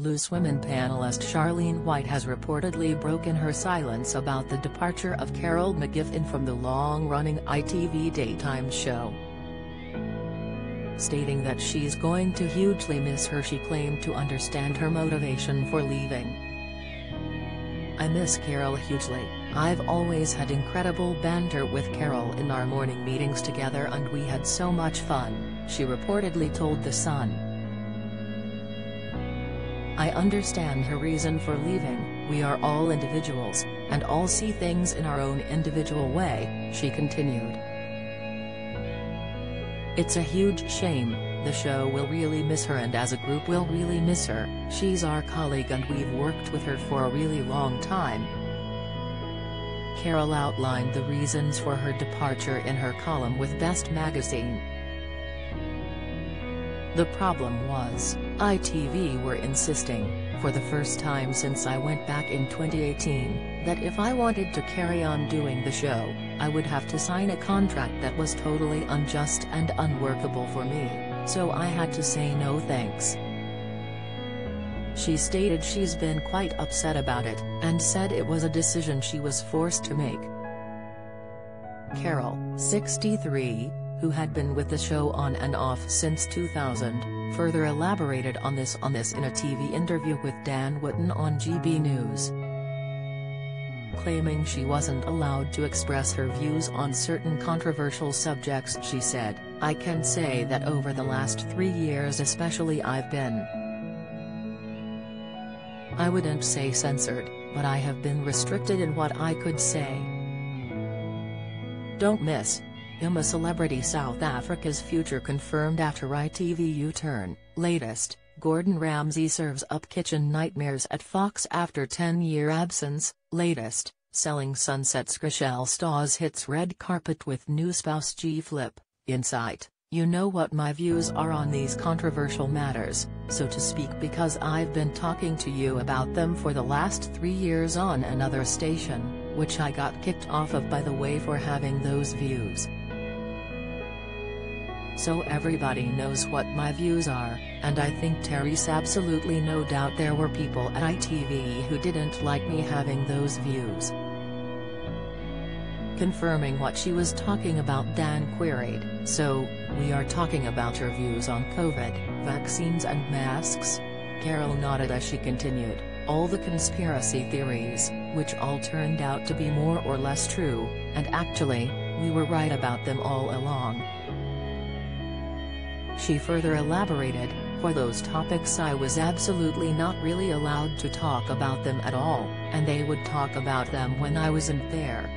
Loose Women panelist Charlene White has reportedly broken her silence about the departure of Carol McGiffin from the long-running ITV daytime show. Stating that she's going to hugely miss her, she claimed to understand her motivation for leaving. "I miss Carol hugely. I've always had incredible banter with Carol in our morning meetings together and we had so much fun," she reportedly told The Sun. "I understand her reason for leaving. We are all individuals, and all see things in our own individual way," she continued. "It's a huge shame. The show will really miss her and as a group we'll really miss her. She's our colleague and we've worked with her for a really long time." Carol outlined the reasons for her departure in her column with Best magazine. "The problem was, ITV were insisting, for the first time since I went back in 2018, that if I wanted to carry on doing the show, I would have to sign a contract that was totally unjust and unworkable for me, so I had to say no thanks." She stated she's been quite upset about it, and said it was a decision she was forced to make. Carol, 63, who had been with the show on and off since 2000, further elaborated on this in a TV interview with Dan Wootton on GB News. Claiming she wasn't allowed to express her views on certain controversial subjects, she said, "I can say that over the last 3 years especially I've been, I wouldn't say censored, but I have been restricted in what I could say. Don't miss him, a celebrity. South Africa's future confirmed after ITV U-turn. Latest, Gordon Ramsay serves up kitchen nightmares at Fox after 10-year absence. Latest, Selling Sunset's Rochelle Stawes hits red carpet with new spouse G. Flip. Insight, you know what my views are on these controversial matters, so to speak, because I've been talking to you about them for the last 3 years on another station, which I got kicked off of by the way for having those views. So everybody knows what my views are, and I think Terry's absolutely no doubt there were people at ITV who didn't like me having those views." Confirming what she was talking about, Dan queried, "So, we are talking about your views on COVID, vaccines and masks?" Carol nodded as she continued, "All the conspiracy theories, which all turned out to be more or less true, and actually, we were right about them all along." She further elaborated, "For those topics I was absolutely not really allowed to talk about them at all, and they would talk about them when I wasn't there.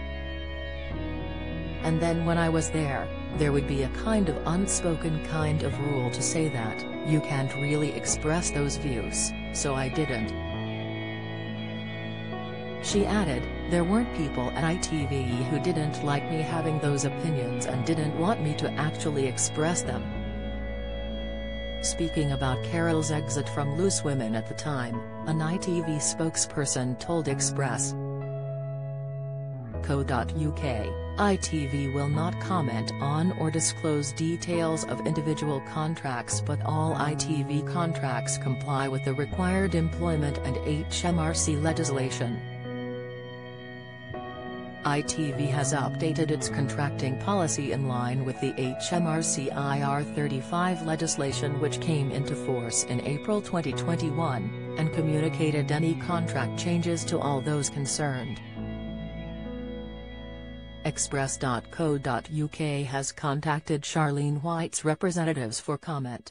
And then when I was there, there would be a kind of unspoken kind of rule to say that, you can't really express those views, so I didn't." She added, "There weren't people at ITV who didn't like me having those opinions and didn't want me to actually express them." Speaking about Carol's exit from Loose Women at the time, an ITV spokesperson told Express.co.uk, "ITV will not comment on or disclose details of individual contracts, but all ITV contracts comply with the required employment and HMRC legislation." ITV has updated its contracting policy in line with the HMRC IR35 legislation, which came into force in April 2021, and communicated any contract changes to all those concerned. Express.co.uk has contacted Charlene White's representatives for comment.